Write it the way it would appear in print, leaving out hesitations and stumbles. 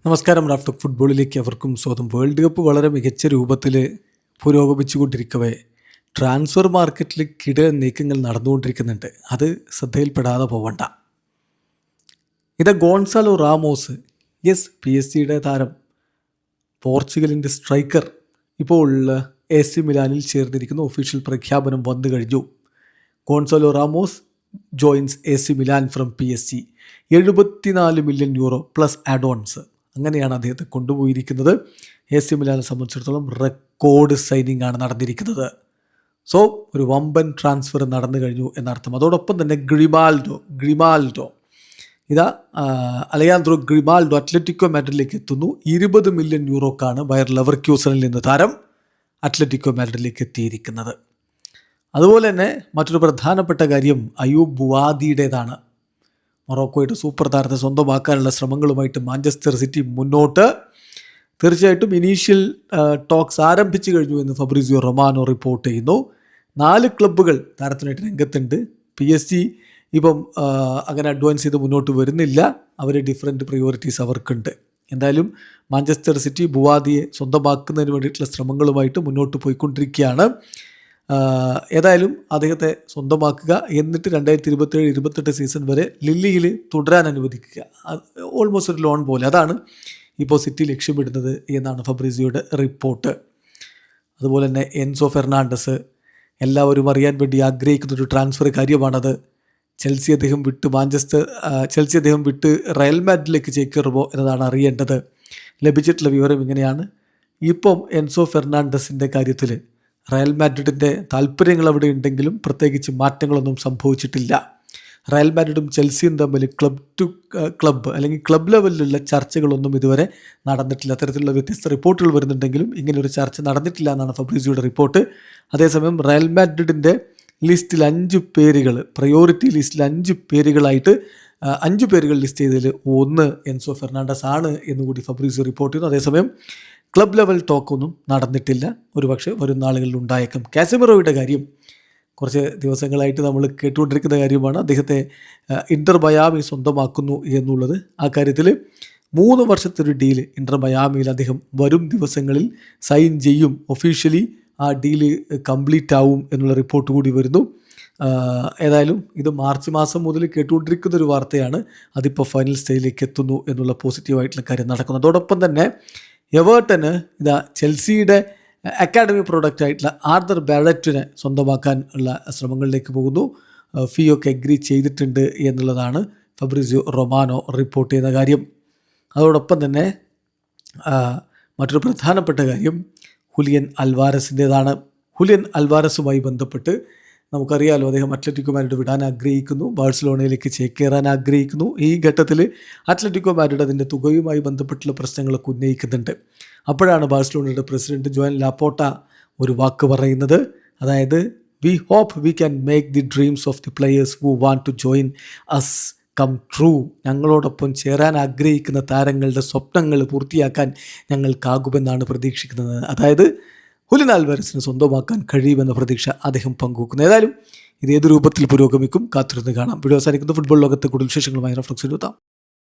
നമസ്കാരം. റാഫ്റ്റർ ഫുട്ബോളിലേക്ക് അവർക്കും സ്വാഗതം. വേൾഡ് കപ്പ് വളരെ മികച്ച രൂപത്തിൽ പുരോഗമിച്ചുകൊണ്ടിരിക്കവേ ട്രാൻസ്ഫർ മാർക്കറ്റിൽ നീക്കങ്ങൾ നടന്നുകൊണ്ടിരിക്കുന്നുണ്ട്. അത് ശ്രദ്ധയിൽപ്പെടാതെ പോവണ്ട. ഇത് ഗോൺസാലോ റാമോസ്, PSG താരം, പോർച്ചുഗലിൻ്റെ സ്ട്രൈക്കർ, ഇപ്പോൾ AC മിലാനിൽ ചേർന്നിരിക്കുന്നു. ഒഫീഷ്യൽ പ്രഖ്യാപനം വന്നു കഴിഞ്ഞു. Gonzalo Ramos joints AC Milan from PSG. 74 million euro plus add-ons. അങ്ങനെയാണ് അദ്ദേഹത്തെ കൊണ്ടുപോയിരിക്കുന്നത്. AC മിലാനെ സംബന്ധിച്ചിടത്തോളം റെക്കോർഡ് സൈനിങ് ആണ് നടന്നിരിക്കുന്നത്. സോ ഒരു വമ്പൻ ട്രാൻസ്ഫർ നടന്നു കഴിഞ്ഞു എന്നർത്ഥം. അതോടൊപ്പം തന്നെ ഗ്രിമാൽഡോ ഇതാ അലയാൻഡ്രോ ഗ്രിമാൽഡോ അത്ലറ്റിക്കോ മാഡ്രിഡിലേക്ക് എത്തുന്നു. 20 മില്യൺ യൂറോക്കാണ് ബയർ ലെവർക്യൂസനിൽ നിന്ന് താരം അത്ലറ്റിക്കോ മാഡ്രിഡിലേക്ക് എത്തിയിരിക്കുന്നത്. അതുപോലെ തന്നെ മറ്റൊരു പ്രധാനപ്പെട്ട കാര്യം അയൂബ് ബുവാദിയുടേതാണ്. മൊറോക്കോയുടെ സൂപ്പർ താരത്തെ സ്വന്തമാക്കാനുള്ള ശ്രമങ്ങളുമായിട്ട് മാഞ്ചസ്റ്റർ സിറ്റി മുന്നോട്ട്. തീർച്ചയായിട്ടും ഇനീഷ്യൽ ടോക്സ് ആരംഭിച്ചു കഴിഞ്ഞു എന്ന് ഫബ്രിസിയോ റൊമാനോ റിപ്പോർട്ട് ചെയ്യുന്നു. 4 ക്ലബ്ബുകൾ താരത്തിനായിട്ട് രംഗത്തുണ്ട്. PSG ഇപ്പം അങ്ങനെ അഡ്വാൻസ് ചെയ്ത് മുന്നോട്ട് വരുന്നില്ല. അവർ ഡിഫറെൻറ്റ് പ്രയോറിറ്റീസ് അവർക്കുണ്ട്. എന്തായാലും മാഞ്ചസ്റ്റർ സിറ്റി ബുവാദിയെ സ്വന്തമാക്കുന്നതിന് വേണ്ടിയിട്ടുള്ള ശ്രമങ്ങളുമായിട്ട് മുന്നോട്ട് പോയിക്കൊണ്ടിരിക്കുകയാണ്. ഏതായാലും അദ്ദേഹത്തെ സ്വന്തമാക്കുക, എന്നിട്ട് 2027-28 സീസൺ വരെ ലില്ലിയിൽ തുടരാൻ അനുവദിക്കുക. ഓൾമോസ്റ്റ് ഒരു ലോൺ പോലെ. അതാണ് ഇപ്പോൾ സിറ്റി ലക്ഷ്യമിടുന്നത് എന്നാണ് ഫബ്രിസിയോയുടെ റിപ്പോർട്ട്. അതുപോലെ തന്നെ എൻസോ ഫെർണാണ്ടസ് എല്ലാവരും അറിയാൻ വേണ്ടി ആഗ്രഹിക്കുന്നൊരു ട്രാൻസ്ഫർ കാര്യമാണത്. ചെൽസി അദ്ദേഹം വിട്ട് റയൽ മാഡ്രിഡിലേക്ക് ചേക്കേറുമോ എന്നതാണ് അറിയേണ്ടത്. ലഭിച്ചിട്ടുള്ള വിവരം ഇങ്ങനെയാണ്. ഇപ്പം എൻസോ ഫെർണാണ്ടസിൻ്റെ കാര്യത്തിൽ റയൽ മാഡ്രിഡിൻ്റെ താല്പര്യങ്ങൾ അവിടെ ഉണ്ടെങ്കിലും പ്രത്യേകിച്ച് മാറ്റങ്ങളൊന്നും സംഭവിച്ചിട്ടില്ല. റയൽ മാഡ്രിഡും ചെൽസിയും തമ്മിൽ ക്ലബ് ടു ക്ലബ്ബ് അല്ലെങ്കിൽ ക്ലബ് ലെവലിലുള്ള ചർച്ചകളൊന്നും ഇതുവരെ നടന്നിട്ടില്ല. അത്തരത്തിലുള്ള വ്യത്യസ്ത റിപ്പോർട്ടുകൾ വരുന്നുണ്ടെങ്കിലും ഇങ്ങനെയൊരു ചർച്ച നടന്നിട്ടില്ല എന്നാണ് ഫബ്രിസിയോയുടെ റിപ്പോർട്ട്. അതേസമയം റയൽ മാഡ്രിഡിൻ്റെ ലിസ്റ്റിൽ 5 പേരുകൾ, പ്രയോറിറ്റി ലിസ്റ്റിൽ 5 പേരുകളായിട്ട് 5 പേരുകൾ ലിസ്റ്റ് ചെയ്തതിൽ ഒന്ന് എൻസോ ഫെർണാണ്ടസ് ആണ് എന്നുകൂടി ഫബ്രിസിയോ റിപ്പോർട്ട് ചെയ്യുന്നു. അതേസമയം ക്ലബ് ലെവൽ ടോക്കൊന്നും നടന്നിട്ടില്ല. ഒരുപക്ഷെ വരുന്ന നാളുകളിൽ ഉണ്ടായേക്കാം. കാസമിറോയുടെ കാര്യം കുറച്ച് ദിവസങ്ങളായിട്ട് നമ്മൾ കേട്ടുകൊണ്ടിരിക്കുന്ന കാര്യമാണ്. അദ്ദേഹത്തെ ഇൻ്റർ മയാമി സ്വന്തമാക്കുന്നു എന്നുള്ളത്. ആ കാര്യത്തിൽ 3 വർഷത്തെ ഒരു ഡീല് ഇൻ്റർ മയാമിയിൽ അദ്ദേഹം വരും ദിവസങ്ങളിൽ സൈൻ ചെയ്യും. ഒഫീഷ്യലി ആ ഡീല് കംപ്ലീറ്റ് ആവും എന്നുള്ള റിപ്പോർട്ട് കൂടി വരുന്നു. ഏതായാലും ഇത് മാർച്ച് മാസം മുതൽ കേട്ടുകൊണ്ടിരിക്കുന്ന ഒരു വാർത്തയാണ്. അതിപ്പോൾ ഫൈനൽ സ്റ്റേജിലേക്ക് എത്തുന്നു എന്നുള്ള പോസിറ്റീവായിട്ടുള്ള കാര്യം നടക്കുന്നു. അതോടൊപ്പം തന്നെ എവേർട്ടന് ഇതാ ചെൽസിയുടെ അക്കാഡമി പ്രോഡക്റ്റ് ആയിട്ടുള്ള ആർതർ ബാരറ്റിനെ സ്വന്തമാക്കാൻ ഉള്ള ശ്രമങ്ങളിലേക്ക് പോകുന്നു. ഫീ ഒക്കെ അഗ്രി ചെയ്തിട്ടുണ്ട് എന്നുള്ളതാണ് ഫബ്രിസിയോ റൊമാനോ റിപ്പോർട്ട് ചെയ്യുന്ന കാര്യം. അതോടൊപ്പം തന്നെ മറ്റൊരു പ്രധാനപ്പെട്ട കാര്യം ഹുലിയൻ അൽവാരസിൻ്റേതാണ്. ഹുലിയൻ അൽവാരസുമായി ബന്ധപ്പെട്ട് നമുക്കറിയാലോ, അദ്ദേഹം അത്ലറ്റിക്കോ മാഡ്രിഡ് വിടാൻ ആഗ്രഹിക്കുന്നു, ബാഴ്സലോണയിലേക്ക് ചേക്കേറാൻ ആഗ്രഹിക്കുന്നു. ഈ ഘട്ടത്തിൽ അത്ലറ്റിക്കോ മാഡ്രിഡ് അതിൻ്റെ തുകയുമായി ബന്ധപ്പെട്ടുള്ള പ്രശ്നങ്ങളൊക്കെ ഉന്നയിക്കുന്നുണ്ട്. അപ്പോഴാണ് ബാഴ്സലോണയുടെ പ്രസിഡന്റ് ജോൻ ലാപ്പോർട്ട ഒരു വാക്ക് പറയുന്നത്. അതായത് we hope we can make the dreams of the players who want to join us come true. ഞങ്ങളോടൊപ്പം ചേരാൻ ആഗ്രഹിക്കുന്ന താരങ്ങളുടെ സ്വപ്നങ്ങൾ പൂർത്തിയാക്കാൻ ഞങ്ങൾക്കാകുമെന്നാണ് പ്രതീക്ഷിക്കുന്നത്. അതായത് ഹുലിയൻ അൽവാരസിന് സ്വന്തമാക്കാൻ കഴിയുമെന്ന പ്രതീക്ഷ അദ്ദേഹം പങ്കുവെക്കുന്നു. ഏതായാലും ഇത് ഏത് രൂപത്തിൽ പുരോഗമിക്കും കാത്തിരുന്ന് കാണാം. വീഡിയോ അവസാനിക്കുന്ന ഫുട്ബോൾ ലോകത്തെ കൂടുതൽ വിശേഷങ്ങളുമായി റഫ്ലക്സ് എഴുതാം.